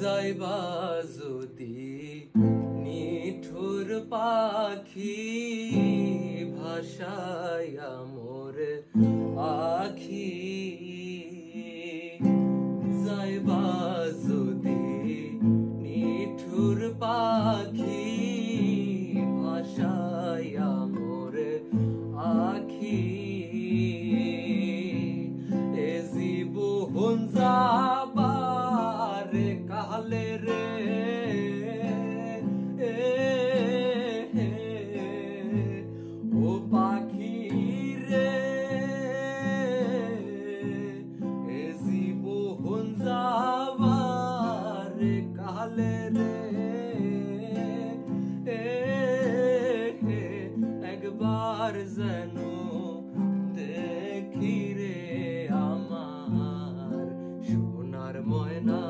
যাইবা যদি নিঠুর পাখি ভাষায়া মোর আখি, যাইবা যদি নিঠুর পাখি ভাষায়া মোর আখি, এ জীবন যাবার কালে রে ও পাখি রে, এ জীবন যাবার কালে রে একবার যেন দেখি রে আমার সোনার ময়না।